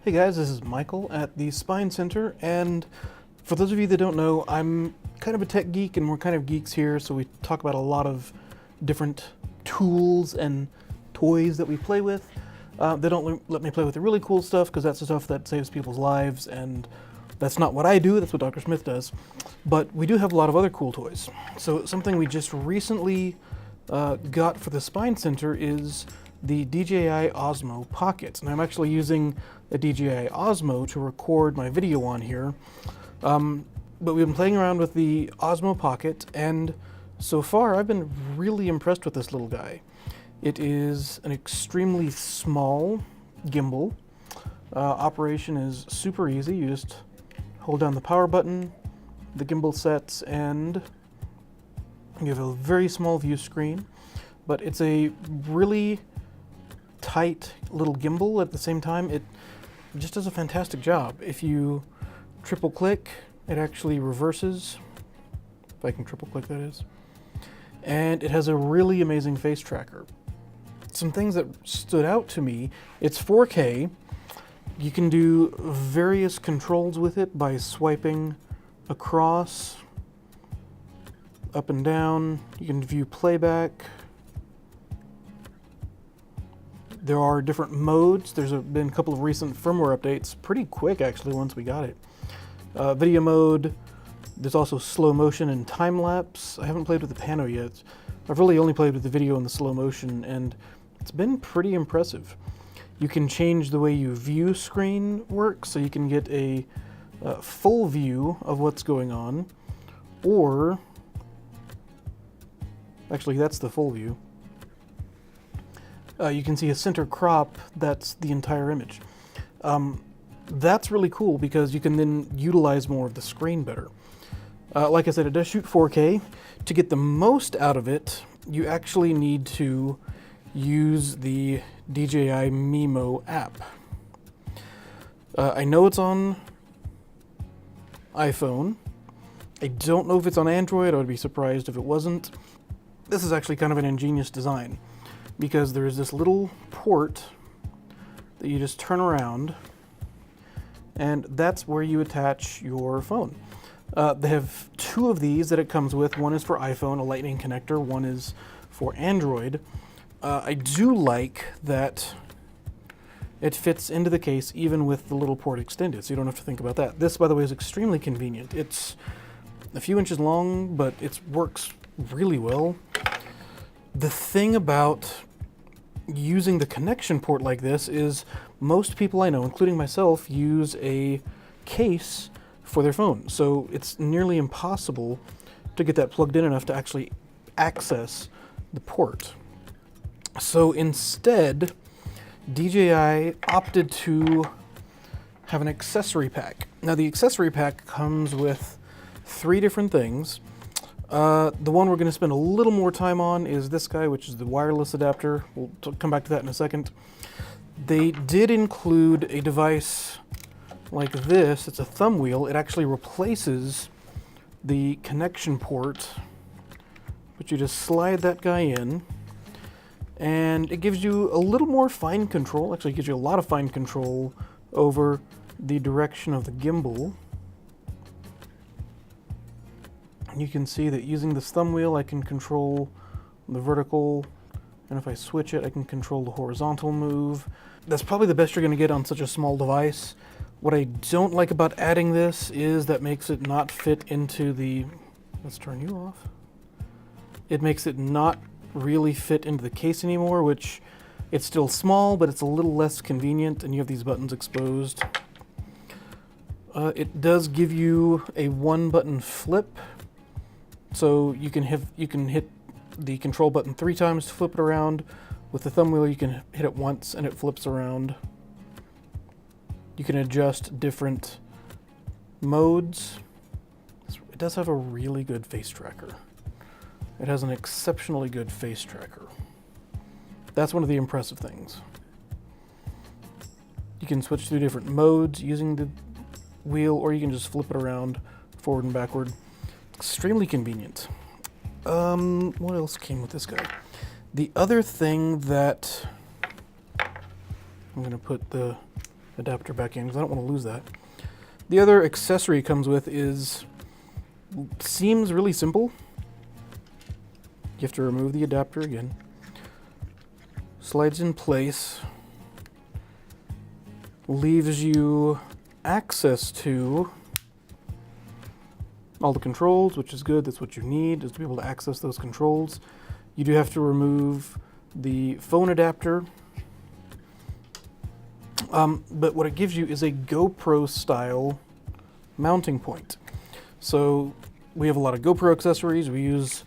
Hey guys, this is Michael at the Spine Center, and for those of you that don't know, I'm kind of a tech geek and we're kind of geeks here, so we talk about a lot of different tools and toys that we play with. They don't let me play with the really cool stuff because that's the stuff that saves people's lives, and that's not what I do, that's what Dr. Smith does. But we do have a lot of other cool toys. So something we just recently got for the Spine Center is the DJI OSMO Pocket. And I'm actually using a DJI Osmo to record my video on here. But we've been playing around with the Osmo Pocket, and so far I've been really impressed with this little guy. It is an extremely small gimbal. Operation is super easy. You just hold down the power button, the gimbal sets, and you have a very small view screen. But it's a really tight little gimbal. At the same time, it just does a fantastic job. If you triple click, it actually reverses, if I can triple click that is, and it has a really amazing face tracker. Some things that stood out to me: it's 4K, you can do various controls with it by swiping across, up and down. You can view playback. There are different modes. There's been a couple of recent firmware updates, pretty quick actually once we got it. Video mode, there's also slow motion and time lapse. I haven't played with the pano yet. I've really only played with the video and the slow motion, and it's been pretty impressive. You can change the way you view screen work, so you can get a full view of what's going on, or actually that's the full view. You can see a center crop, that's the entire image. That's really cool because you can then utilize more of the screen better. Like I said, it does shoot 4K. To get the most out of it, you actually need to use the DJI Mimo app. I know it's on iPhone. I don't know if it's on Android. I would be surprised if it wasn't. This is actually kind of an ingenious design, because there's this little port that you just turn around, and that's where you attach your phone. They have two of these that it comes with. One is for iPhone, a lightning connector. One is for Android. I do like that it fits into the case even with the little port extended, so you don't have to think about that. This, by the way, is extremely convenient. It's a few inches long, but it works really well. The thing about using the connection port like this is most people I know, including myself, use a case for their phone. So it's nearly impossible to get that plugged in enough to actually access the port. So instead, DJI opted to have an accessory pack. Now the accessory pack comes with 3 different things. The one we're going to spend a little more time on is this guy, which is the wireless adapter. We'll come back to that in a second. They did include a device like this. It's a thumb wheel. It actually replaces the connection port, but you just slide that guy in, and it gives you a little more fine control. Actually, it gives you a lot of fine control over the direction of the gimbal. You can see that using this thumb wheel, I can control the vertical, and if I switch it, I can control the horizontal move. That's probably the best you're going to get on such a small device. What I don't like about adding this is that makes it not fit into the... Let's turn you off. It makes it not really fit into the case anymore, which it's still small, but it's a little less convenient, and you have these buttons exposed. It does give you a 1-button flip. So you can hit the control button 3 times to flip it around. With the thumb wheel, you can hit it once and it flips around. You can adjust different modes. It does have a really good face tracker. It has an exceptionally good face tracker. That's one of the impressive things. You can switch through different modes using the wheel, or you can just flip it around forward and backward. Extremely convenient. What else came with this guy? The other thing that I'm going to put the adapter back in because I don't want to lose that. The other accessory it comes with seems really simple. You have to remove the adapter again. Slides in place. Leaves you access to all the controls, which is good. That's what you need, is to be able to access those controls. You do have to remove the phone adapter. But what it gives you is a GoPro style mounting point. So we have a lot of GoPro accessories. We use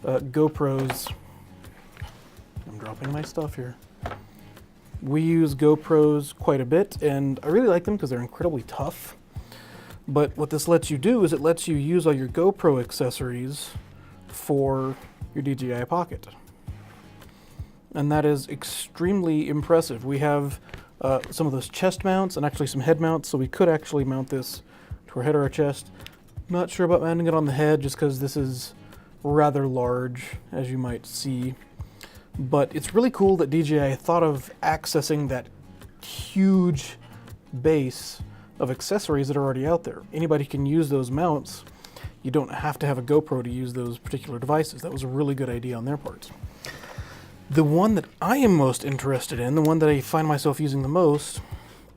GoPros. I'm dropping my stuff here. We use GoPros quite a bit, and I really like them because they're incredibly tough. But what this lets you do is it lets you use all your GoPro accessories for your DJI Pocket. And that is extremely impressive. We have some of those chest mounts and actually some head mounts, so we could actually mount this to our head or our chest. Not sure about mounting it on the head just because this is rather large, as you might see. But it's really cool that DJI thought of accessing that huge base of accessories that are already out there. Anybody can use those mounts. You don't have to have a GoPro to use those particular devices. That was a really good idea on their part. The one that I am most interested in, the one that I find myself using the most,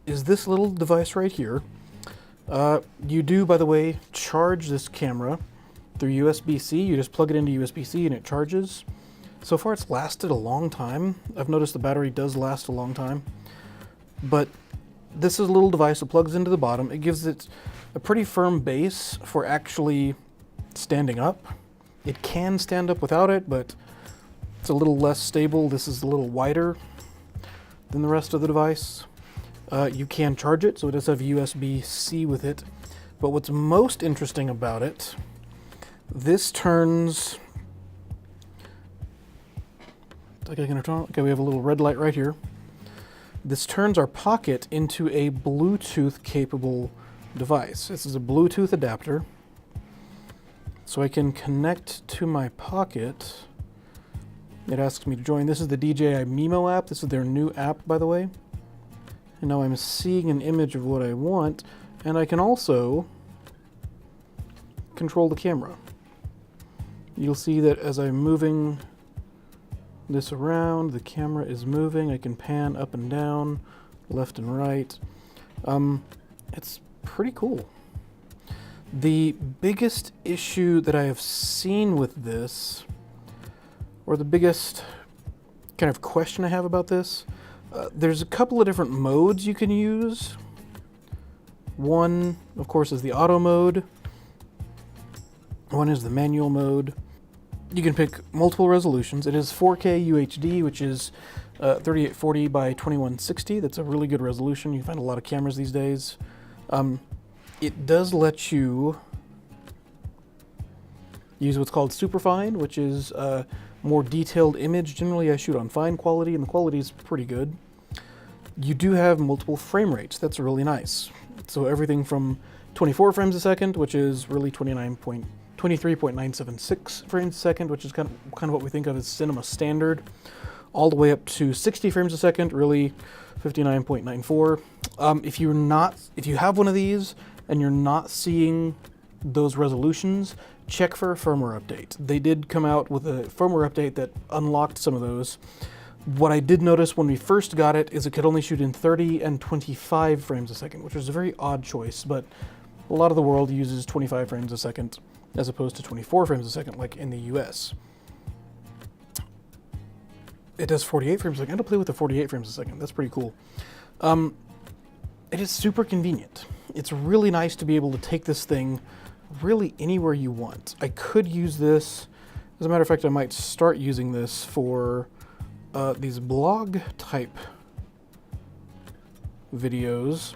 is this little device right here. You do, by the way, charge this camera through USB-C. You just plug it into USB-C and it charges. So far it's lasted a long time. I've noticed the battery does last a long time. But this is a little device that plugs into the bottom. It gives it a pretty firm base for actually standing up. It can stand up without it, but it's a little less stable. This is a little wider than the rest of the device. You can charge it, so it does have USB-C with it. But what's most interesting about it, this turns... Okay, we have a little red light right here. This turns our Pocket into a Bluetooth-capable device. This is a Bluetooth adapter, so I can connect to my Pocket. It asks me to join. This is the DJI Mimo app. This is their new app, by the way. And now I'm seeing an image of what I want, and I can also control the camera. You'll see that as I'm moving this around, the camera is moving. I can pan up and down, left and right. It's pretty cool. The biggest issue that I have seen with this, or the biggest kind of question I have about this, there's a couple of different modes you can use. One, of course, is the auto mode. One is the manual mode. You can pick multiple resolutions. It is 4K UHD, which is 3840 by 2160. That's a really good resolution. You find a lot of cameras these days. It does let you use what's called superfine, which is a more detailed image. Generally, I shoot on fine quality, and the quality is pretty good. You do have multiple frame rates. That's really nice. So everything from 24 frames a second, which is really 23.976 frames a second, which is kind of what we think of as cinema standard, all the way up to 60 frames a second, really 59.94. If you have one of these and you're not seeing those resolutions, check for a firmware update. They did come out with a firmware update that unlocked some of those. What I did notice when we first got it is it could only shoot in 30 and 25 frames a second, which was a very odd choice, but a lot of the world uses 25 frames a second as opposed to 24 frames a second like in the US. It does 48 frames a second. I had to play with the 48 frames a second. That's pretty cool. It is super convenient. It's really nice to be able to take this thing really anywhere you want. I could use this, as a matter of fact, I might start using this for these blog type videos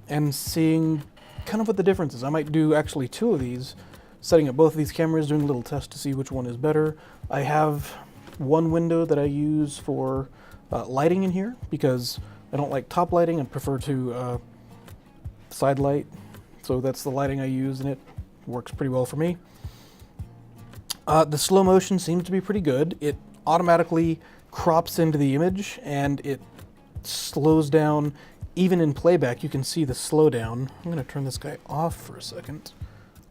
and seeing kind of what the difference is. I might do actually two of these, setting up both of these cameras, doing a little test to see which one is better. I have one window that I use for lighting in here because I don't like top lighting. I prefer to side light. So that's the lighting I use, and it works pretty well for me. The slow motion seems to be pretty good. It automatically crops into the image and it slows down even in playback, you can see the slowdown. I'm going to turn this guy off for a second.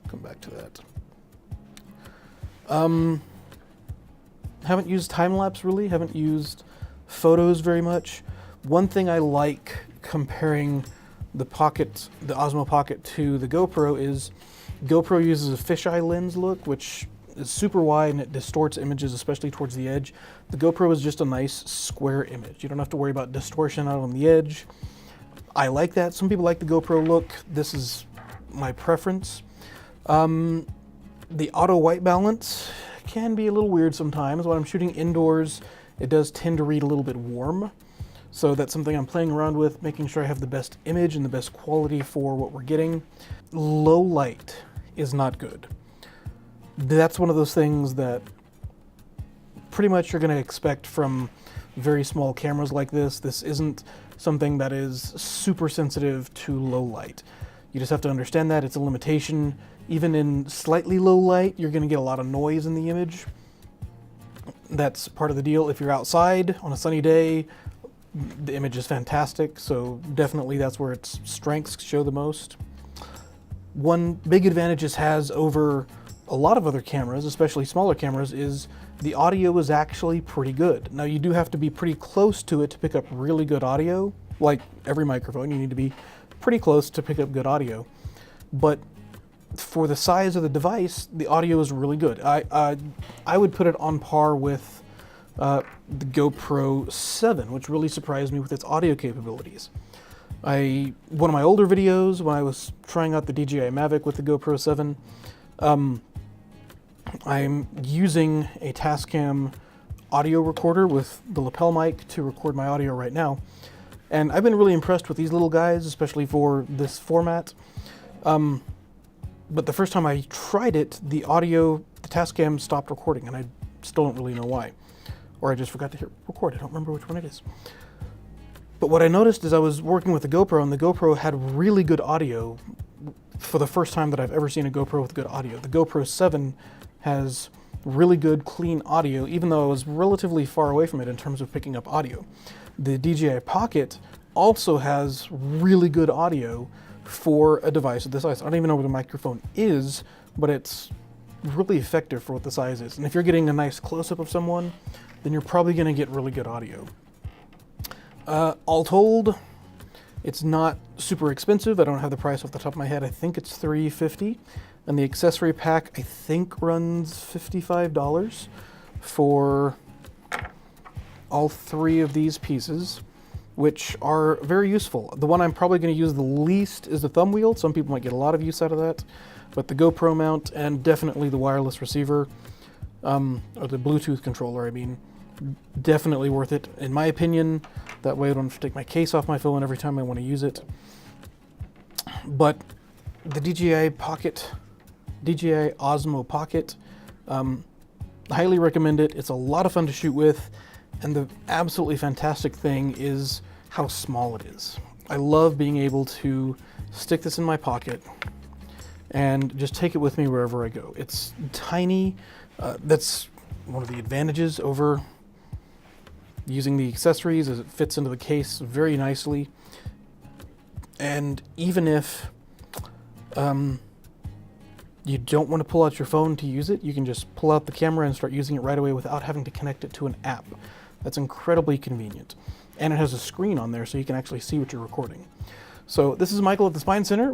Come back to that. Haven't used time-lapse really, haven't used photos very much. One thing I like comparing the Pocket, the Osmo Pocket to the GoPro is GoPro uses a fisheye lens look, which is super wide and it distorts images, especially towards the edge. The GoPro is just a nice square image. You don't have to worry about distortion out on the edge. I like that. Some people like the GoPro look. This is my preference. The auto white balance can be a little weird sometimes. When I'm shooting indoors, it does tend to read a little bit warm. So that's something I'm playing around with, making sure I have the best image and the best quality for what we're getting. Low light is not good. That's one of those things that pretty much you're going to expect from very small cameras like this. This isn't something that is super sensitive to low light. You just have to understand that it's a limitation. Even in slightly low light, you're going to get a lot of noise in the image. That's part of the deal. If you're outside on a sunny day, the image is fantastic, so definitely that's where its strengths show the most. One big advantage this has over a lot of other cameras, especially smaller cameras, is the audio is actually pretty good. Now you do have to be pretty close to it to pick up really good audio. Like every microphone, you need to be pretty close to pick up good audio. But for the size of the device, the audio is really good. I would put it on par with the GoPro 7, which really surprised me with its audio capabilities. One of my older videos, when I was trying out the DJI Mavic with the GoPro 7, I'm using a Tascam audio recorder with the lapel mic to record my audio right now. And I've been really impressed with these little guys, especially for this format. But the first time I tried it, the Tascam stopped recording, and I still don't really know why. Or I just forgot to hit record. I don't remember which one it is. But what I noticed is I was working with the GoPro, and the GoPro had really good audio for the first time that I've ever seen a GoPro with good audio. The GoPro 7 has really good, clean audio, even though I was relatively far away from it in terms of picking up audio. The DJI Pocket also has really good audio for a device of this size. I don't even know what a microphone is, but it's really effective for what the size is. And if you're getting a nice close-up of someone, then you're probably going to get really good audio. All told, it's not super expensive. I don't have the price off the top of my head. I think it's $350, and the accessory pack I think runs $55 for all three of these pieces, which are very useful. The one I'm probably going to use the least is the thumb wheel. Some people might get a lot of use out of that, but the GoPro mount and definitely the wireless receiver, or the Bluetooth controller, I mean, definitely worth it, in my opinion. That way I don't have to take my case off my phone every time I want to use it. But the DJI OSMO Pocket, highly recommend it. It's a lot of fun to shoot with, and the absolutely fantastic thing is how small it is. I love being able to stick this in my pocket and just take it with me wherever I go. It's tiny. That's one of the advantages over using the accessories, as it fits into the case very nicely. And even if you don't want to pull out your phone to use it, you can just pull out the camera and start using it right away without having to connect it to an app. That's incredibly convenient. And it has a screen on there so you can actually see what you're recording. So this is Michael at the Spine Center.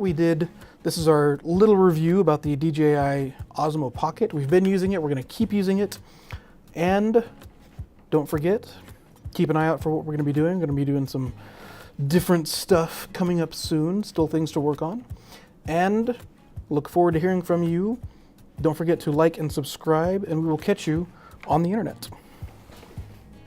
This is our little review about the DJI OSMO Pocket. We've been using it, we're going to keep using it. And don't forget, keep an eye out for what we're going to be doing. We're going to be doing some different stuff coming up soon, still things to work on. And look forward to hearing from you. Don't forget to like and subscribe, and we will catch you on the internet.